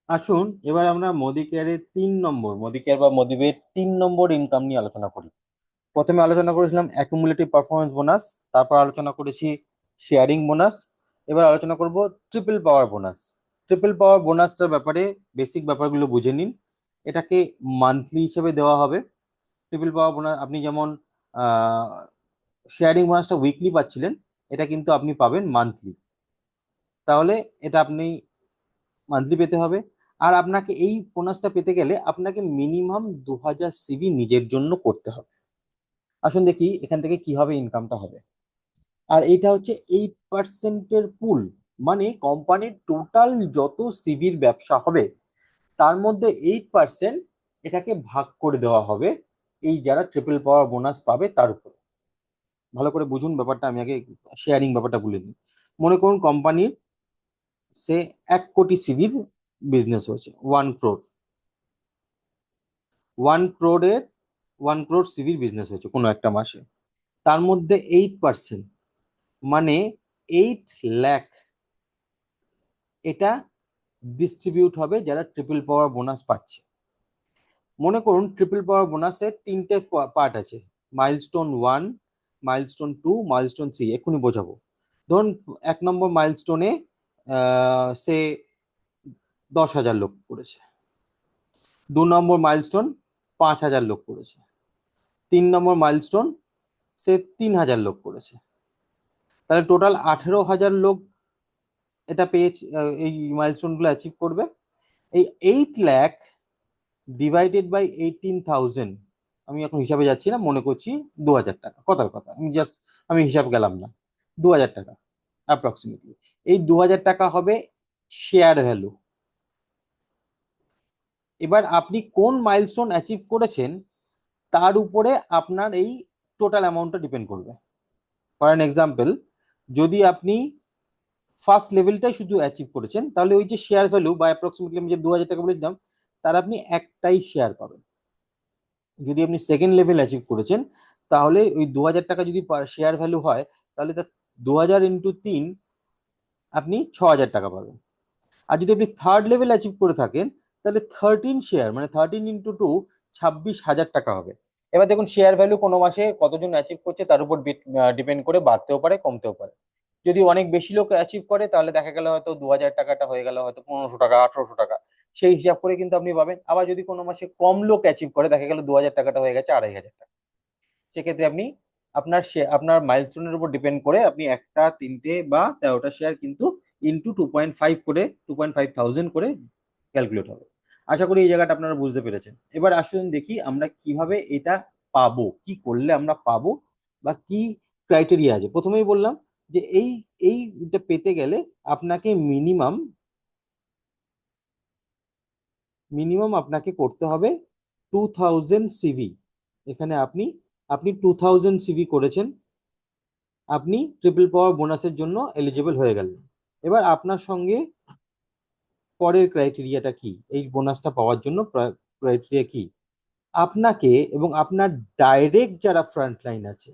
আসুন এবার আমরা মোদি কেয়ারের 3 নম্বর, মোদি কেয়ার বা মোদিবের 3 নম্বর ইনকাম নিয়ে আলোচনা করি। প্রথমে আলোচনা করেছিলাম অ্যাকুমুলেটিভ পারফরমেন্স বোনাস, তারপর আলোচনা করেছি শেয়ারিং বোনাস। এবার আলোচনা করব ট্রিপল পাওয়ার বোনাস। ট্রিপল পাওয়ার বোনাসটার ব্যাপারে বেসিক ব্যাপারগুলো বুঝে নিন। এটাকে মান্থলি হিসেবে দেওয়া হবে। ট্রিপল পাওয়ার বোনাস আপনি যেমন শেয়ারিং বোনাসটা উইকলি পাচ্ছিলেন, এটা কিন্তু আপনি পাবেন মান্থলি। তাহলে এটা আপনি মান্থলি পেতে হবে। আর আপনাকে এই বোনাসটা পেতে গেলে আপনাকে মিনিমাম 2000 সিভি নিজের জন্য করতে হবে। আসুন দেখি এখান থেকে কিভাবে ইনকামটা হবে। আর এইটা হচ্ছে 8%-এর পুল, মানে কোম্পানির টোটাল যত সিভির ব্যবসা হবে তার মধ্যে 8% এটাকে ভাগ করে দেওয়া হবে এই যারা ট্রিপল পাওয়ার বোনাস পাবে তার উপর। ভালো করে বুঝুন ব্যাপারটা, আমি আগে শেয়ারিং ব্যাপারটা বলে নিই। মনে করুন কোম্পানির সে 1 কোটি সিভির বিজনেস হয়েছে, 1 crore, 1 crore-এর 1 crore সিভির বিজনেস হয়েছে কোনো একটা মাসে। তার মধ্যে 8%, মানে 8 লাখ, এটা ডিস্ট্রিবিউট হবে যারা ট্রিপল পাওয়ার বোনাস পাচ্ছে। মনে করুন ট্রিপল পাওয়ার বোনাসের 3টে পার্ট আছে, মাইলস্টোন 1, মাইলস্টোন 2, মাইলস্টোন 3। এক্ষুনি বোঝাবো। ধরুন 1 নম্বর মাইলস্টোনে সে 10,000 লোক করেছে। 2 নম্বর মাইলস্টোন 5,000 লোক করেছে। 3 নম্বর মাইলস্টোন সে 3,000 লোক করেছে। তাহলে টোটাল 18,000 লোক এটা পেয়েছে, এই মাইলস্টোন গুলো অ্যাচিভ করবে। এই 8 লাখ ডিভাইডেড বাই 18,000, আমি এখন হিসাবে যাচ্ছি না, মনে করছি 2,000 টাকা, কথার কথা, আমি হিসাব গেলাম না। 2,000 টাকা অ্যাপ্রক্সিমেটলি। এই 2,000 টাকা হবে শেয়ার ভ্যালু। এবার আপনি কোন মাইলস্টোন অ্যাচিভ করেছেন তার উপরে আপনার এই টোটাল অ্যামাউন্টটা ডিপেন্ড করবে। ফর অ্যান এক্সাম্পল, যদি আপনি ফার্স্ট লেভেলটাই শুধু অ্যাচিভ করেছেন তাহলে ওই যে শেয়ার ভ্যালু বা অ্যাপ্রক্সিমেটলি আমি যে 2,000 টাকা বলেছিলাম তার আপনি একটাই শেয়ার পাবেন। যদি আপনি সেকেন্ড লেভেল অ্যাচিভ করেছেন তাহলে ওই 2,000 টাকা যদি শেয়ার ভ্যালু হয় তাহলে তার 2,000 × 3 আপনি 6,000 টাকা পাবেন। আর যদি আপনি থার্ড লেভেল অ্যাচিভ করে থাকেন তাহলে 13 শেয়ার, মানে 13 × 2, 26,000 টাকা হবে। এবার দেখুন শেয়ার ভ্যালু কোনো মাসে কতজন অ্যাচিভ করছে তার উপর ডিপেন্ড করে বাড়তেও পারে কমতেও পারে। যদি অনেক বেশি লোক অ্যাচিভ করে তাহলে দেখা গেল হয়তো 2,000 টাকাটা হয়ে গেল হয়তো 1500 টাকা, 1800 টাকা, সেই হিসাব করে কিন্তু আপনি পাবেন। আবার যদি কোনো মাসে কম লোক অ্যাচিভ করে, দেখা গেল 2,000 টাকাটা হয়ে গেছে 2,500 টাকা, সেক্ষেত্রে আপনি আপনার মাইলস্টোনের উপর ডিপেন্ড করে আপনি একটা, তিনটে বা 13টা শেয়ার কিন্তু ইন্টু 2.5 করে, 2,500 করে ক্যালকুলেট হবে। আশা করি এই জায়গাটা আপনারা বুঝতে পেরেছেন। এবার আসুন দেখি আমরা কিভাবে এটা পাবো, কি করলে আমরা পাবো বা কি ক্রাইটেরিয়া আছে। প্রথমেই বললাম যে এইটা পেতে গেলে আপনাকে মিনিমাম মিনিমাম আপনাকে করতে হবে 2,000 সিভি। এখানে আপনি আপনি 2,000 সিভি করেছেন, আপনি ট্রিপল পাওয়ার বোনাসের জন্য এলিজিবল হয়ে গেলেন। এবার আপনার সঙ্গে পরের ক্রাইটেরিয়াটা কি, এই বোনাসটা পাওয়ার জন্য ক্রাইটেরিয়া কি, আপনাকে এবং আপনার ডাইরেক্ট যারা ফ্রন্ট লাইন আছে,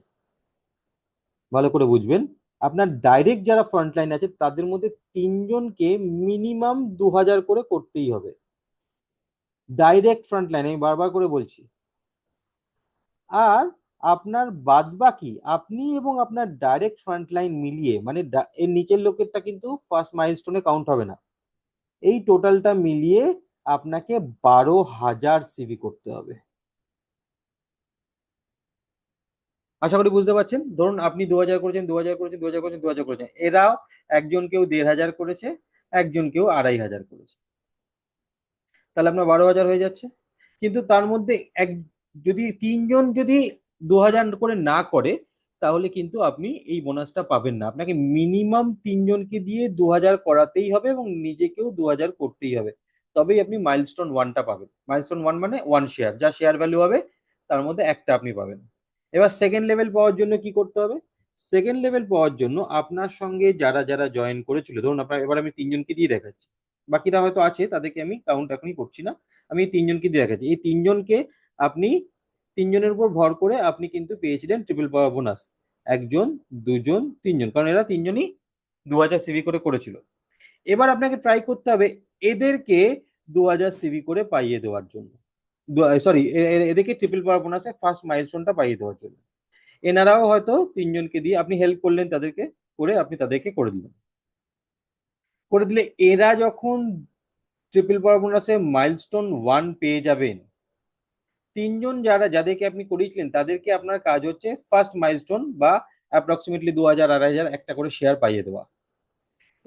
ভালো করে বুঝবেন, আপনার ডাইরেক্ট যারা ফ্রন্ট লাইন আছে তাদের মধ্যে 3জনকে মিনিমাম 2,000 করে করতেই হবে। ডাইরেক্ট ফ্রন্ট লাইন, আমি বারবার করে বলছি। আর আপনার বাদবাকি আপনি এবং আপনার ডাইরেক্ট ফ্রন্ট লাইন মিলিয়ে, মানে এর নিচের লোকেরটা কিন্তু ফার্স্ট মাইলস্টোনে কাউন্ট হবে না, এই টোটালটা মিলিয়ে আপনাকে 12,000 সিভি করতে হবে। আশা করি বুঝতে পারছেন। ধরুন আপনি 2,000 করেছেন, 2,000 করেছেন, 2,000 করেছেন, 2,000 করেছেন, এরাও একজন কেউ 1,500 করেছে, একজন কেউ 2,500 করেছে, তাহলে আপনার 12,000 হয়ে যাচ্ছে। কিন্তু তার মধ্যে এক যদি 3জন যদি 2,000 করে না করে তাহলে কিন্তু আপনি এই বোনাসটা পাবেন না। আপনাকে মিনিমাম 3জনকে দিয়ে 2,000 করাতেই হবে এবং নিজেকেও 2,000 করতেই হবে, তবেই আপনি মাইলস্টোন 1টা পাবেন। মাইলস্টোন 1 মানে 1 শেয়ার, যা শেয়ার ভ্যালু হবে তার মধ্যে একটা আপনি পাবেন। এবার সেকেন্ড লেভেল পাওয়ার জন্য কি করতে হবে? সেকেন্ড লেভেল পাওয়ার জন্য আপনার সঙ্গে যারা যারা জয়েন করেছিল, ধরুন আপনার, এবার আমি 3জনকে দিয়ে দেখাচ্ছি, বাকিরা হয়তো আছে তাদেরকে আমি কাউন্ট এখনই করছি না, আমি 3জনকে দিয়ে দেখাচ্ছি। এই 3জনকে আপনি 3জনের উপর ভর করে আপনি কিন্তু পেয়েছিলেন ট্রিপল পাওয়ার বোনাস, একজন, দুজন, 3জন, কারণ এরা 3জনই 2,000 সিভি করে করেছিল। এবার আপনাকে ট্রাই করতে হবে এদেরকে 2000 সিভি করে পাইয়ে দেওয়ার জন্য, সরি, এদেরকে ট্রিপল পাওয়ার বোনাসে ফার্স্ট মাইলস্টোনটা পাইয়ে দেওয়ার জন্য। এনারাও হয়তো তিনজনকে দিয়ে আপনি হেল্প করলেন, তাদেরকে করে আপনি তাদেরকে করে দিলেন। করে দিলে এরা যখন ট্রিপল পাওয়ার বোনাসে মাইলস্টোন 1 পেয়ে যাবেন, তিনজন যাদেরকে আপনি করিয়েছিলেন তাদেরকে আপনার কাজ হচ্ছে ফার্স্ট মাইলস্টোন বা অ্যাপ্রক্সিমেটলি 2000 2500 একটা করে শেয়ার পাইয়ে দেওয়া।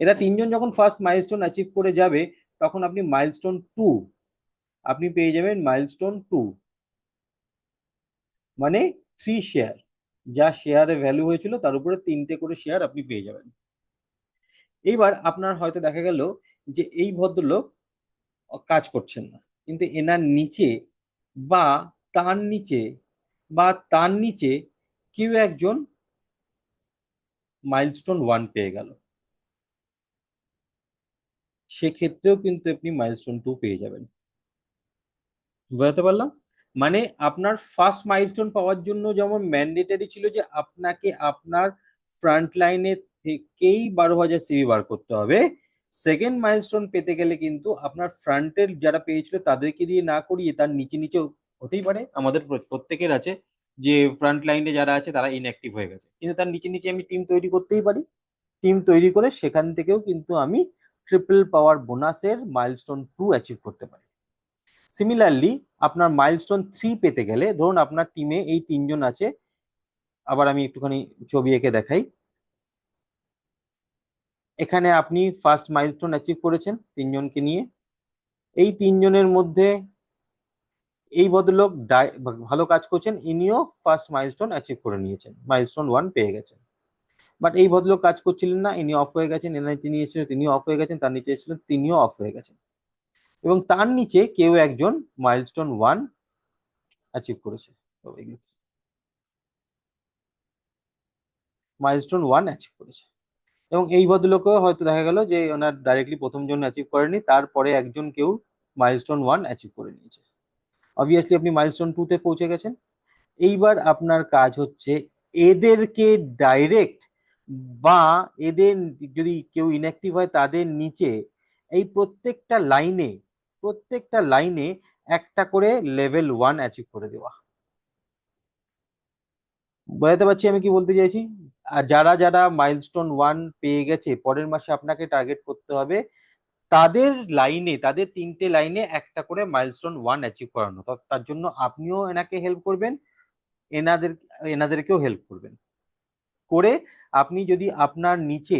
এরা তিনজন যখন ফার্স্ট মাইলস্টোন অ্যাচিভ করে যাবে, তখন আপনি মাইলস্টোন 2 আপনি পেয়ে যাবেন, মাইলস্টোন 2 মানে 3 শেয়ার, যা শেয়ারের ভ্যালু হয়েছিল তার উপরে 3টে করে শেয়ার আপনি পেয়ে যাবেন। এইবার আপনার হয়তো দেখা গেল যে এই ভদ্রলোক কাজ করছেন না, কিন্তু এনার নিচে বা তার নিচে বা তার নিচে কেউ একজন মাইলস্টোন 1 পেয়ে গেল, সেক্ষেত্রেও কিন্তু আপনি মাইলস্টোন 2 পেয়ে যাবেন। বুঝতে পারলাম? মানে আপনার ফার্স্ট মাইলস্টোন পাওয়ার জন্য যেমন ম্যান্ডেটরি ছিল যে আপনাকে আপনার ফ্রন্ট লাইনে থেকেই 12,000 সিভি বার করতে হবে, সেকেন্ড মাইলস্টোন পেতে গেলে কিন্তু আপনার ফ্রন্টের যারা পেয়েছিল তাদেরকে দিয়ে না করিয়ে তার নিচে নিচে, হতেই পারে আমাদের প্রত্যেকের আছে যে ফ্রন্ট লাইনে যারা আছে তারা ইনঅ্যাক্টিভ হয়ে গেছে, কিন্তু তার নিচে নিচে আমি টিম তৈরি করতেই পারি। টিম তৈরি করে সেখান থেকেও কিন্তু আমি ট্রিপল পাওয়ার বোনাসের মাইলস্টোন 2 অ্যাচিভ করতে পারি। সিমিলারলি আপনার মাইলস্টোন 3 পেতে গেলে, ধরুন আপনার টিমে এই তিনজন আছে, আবার আমি একটুখানি ছবি এঁকে দেখাই। এখানে আপনি ফার্স্ট মাইলস্টোন অ্যাচিভ করেছেন তিনজনকে নিয়ে। এই তিনজনের মধ্যে এই ভদ্রলোক ভালো কাজ করছেন, ইনিও ফার্স্ট মাইলস্টোন অ্যাচিভ করে নিয়েছেন, মাইলস্টোন 1 পেয়ে গেছেন। বাট এই ভদ্রলোক কাজ করছিলেন না, ইনি অফ হয়ে গেছেন, এনার যিনি এসেছিলেন তিনিও অফ হয়ে গেছেন, তার নিচে এসেছিলেন তিনিও অফ হয়ে গেছেন, এবং তার নিচে কেউ একজন মাইলস্টোন 1 অ্যাচিভ করেছে। মাইলস্টোন 1 অ্যাচিভ করেছে, এবং এই ভদ্রলোকেও হয়তো দেখা গেল যে ওনার ডাইরেক্টলি প্রথম জন অ্যাচিভ করেনি, তারপরে একজন কেউ মাইলস্টোন 1 অ্যাচিভ করে নিয়েছে। অবভিয়াসলি আপনি মাইলস্টোন 2 তে পৌঁছে গেছেন। এইবার আপনার কাজ হচ্ছে এদেরকে ডাইরেক্ট বা এদের যদি কেউ ইনঅ্যাক্টিভ হয় তাদের নিচে এই প্রত্যেকটা লাইনে একটা করে লেভেল 1 অ্যাচিভ করে দেওয়া। বোঝাতে পারছি আমি কি বলতে চাইছি? আর যারা যারা মাইলস্টোন 1 পেয়ে গেছে, পরের মাসে আপনাকে টার্গেট করতে হবে তাদের লাইনে, তাদের 3টে লাইনে একটা করে মাইলস্টোন 1 অ্যাচিভ করানো। তার জন্য আপনিও এনাকে হেল্প করবেন, এনাদের এনাদেরকেও হেল্প করবেন। করে আপনি যদি আপনার নিচে,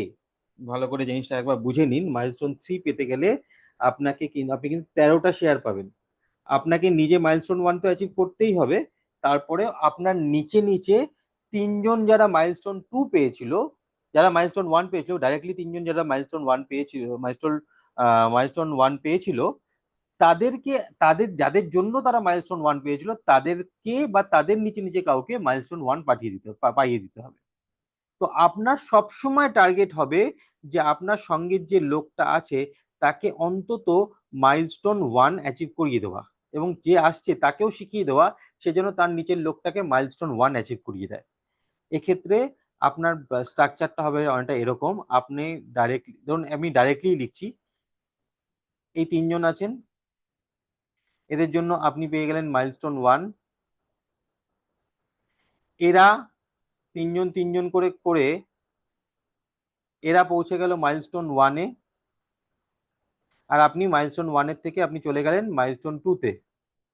ভালো করে জিনিসটা একবার বুঝে নিন, মাইলস্টোন 3 পেতে গেলে আপনি কিন্তু 13টা শেয়ার পাবেন। আপনাকে নিজে মাইলস্টোন 1 তো অ্যাচিভ করতেই হবে, তারপরে আপনার নিচে নিচে তিনজন যারা মাইলস্টোন 2 পেয়েছিল, যারা মাইলস্টোন 1 পেয়েছিল ডাইরেক্টলি, তিনজন যারা মাইলস্টোন 1 পেয়েছিল, মাইলস্টোন 1 পেয়েছিল, তাদেরকে, যাদের জন্য তারা মাইলস্টোন 1 পেয়েছিল তাদেরকে বা তাদের নিচে নিচে কাউকে মাইলস্টোন 1 পাইয়ে দিতে হবে। তো আপনার সবসময় টার্গেট হবে যে আপনার সঙ্গের যে লোকটা আছে তাকে অন্তত মাইলস্টোন 1 অ্যাচিভ করিয়ে দেওয়া, এবং যে আসছে তাকেও শিখিয়ে দেওয়া সে যেন তার নিচের লোকটাকে মাইলস্টোন 1 অ্যাচিভ করিয়ে দেয়। এক্ষেত্রে আপনার স্ট্রাকচারটা হবে অনেকটা এরকম। আপনি ডাইরেক্টলি, ধরুন আমি ডাইরেক্টলি লিখছি, এই তিনজন আছেন, এদের জন্য আপনি পেয়ে গেলেন মাইলস্টোন 1। এরা তিনজন তিনজন করে করে এরা পৌঁছে গেল মাইলস্টোন 1-এ, আর আপনি মাইলস্টোন 1-এর থেকে আপনি চলে গেলেন মাইলস্টোন 2-তে,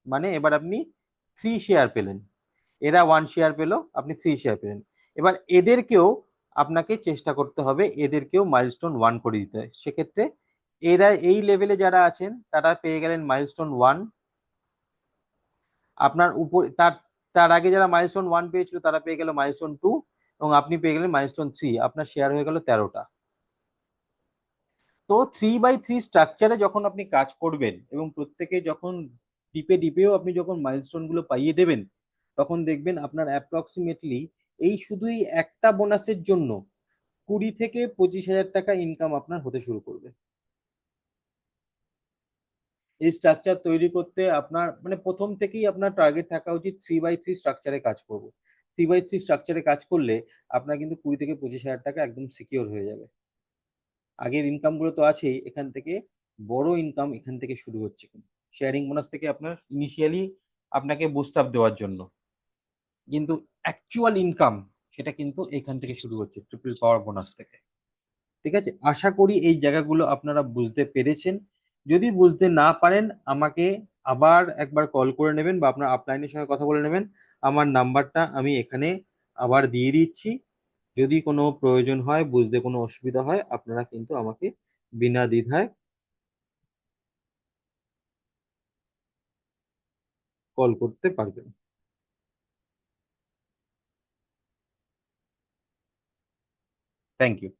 মানে এবার আপনি 3 শেয়ার পেলেন। এরা 1 শেয়ার পেল, আপনি 3 শেয়ার পেলেন। এবার এদেরকেও আপনাকে চেষ্টা করতে হবে, এদেরকেও মাইলস্টোন 1 করে দিতে হয়। সেক্ষেত্রে এরা এই লেভেলে যারা আছেন তারা পেয়ে গেলেন মাইলস্টোন 1। আপনার উপর তার তার আগে যারা মাইলস্টোন 1 পেয়েছিল তারা পেয়ে গেল মাইলস্টোন 2, এবং আপনি পেয়ে গেলেন মাইলস্টোন 3। আপনার শেয়ার হয়ে গেল 13টা। তো 3/3 স্ট্রাকচারে যখন আপনি কাজ করবেন এবং প্রত্যেকে যখন ডিপে ডিপেও আপনি যখন মাইলস্টোন গুলো পাইয়ে দেবেন, তখন দেখবেন আপনার অ্যাপ্রক্সিমেটলি এই শুধুই একটা বোনাসের জন্য 20 থেকে 25 হাজার টাকা ইনকাম আপনার হতে শুরু করবে। এই স্ট্রাকচার তৈরি করতে আপনার মানে প্রথম থেকেই আপনার টার্গেট থাকা উচিত 3/3 স্ট্রাকচারে কাজ করব। 3/3 স্ট্রাকচারে কাজ করলে আপনার কিন্তু 20 থেকে 25 হাজার টাকা একদম সিকিওর হয়ে যাবে। আগের ইনকাম গুলো তো আছেই, এখান থেকে বড় ইনকাম এখান থেকে শুরু হচ্ছে। শেয়ারিং বোনাস থেকে আপনার ইনিশিয়ালি আপনাকে বুস্ট আপ দেওয়ার জন্য, কিন্তু অ্যাকচুয়াল ইনকাম সেটা কিন্তু এখান থেকে শুরু হচ্ছে, ট্রিপল পাওয়ার বোনাস থেকে। ঠিক আছে, আশা করি এই জায়গাগুলো আপনারা বুঝতে পেরেছেন। যদি বুঝতে না পারেন আমাকে আবার একবার কল করে নেবেন বা আপনার আপলাইনের সঙ্গে কথা বলে নেবেন। আমার নাম্বারটা আমি এখানে আবার দিয়ে দিচ্ছি। যদি কোনো প্রয়োজন হয়, বুঝতে কোনো অসুবিধা হয়, আপনারা কিন্তু আমাকে বিনা দ্বিধায় কল করতে পারবেন। Thank you.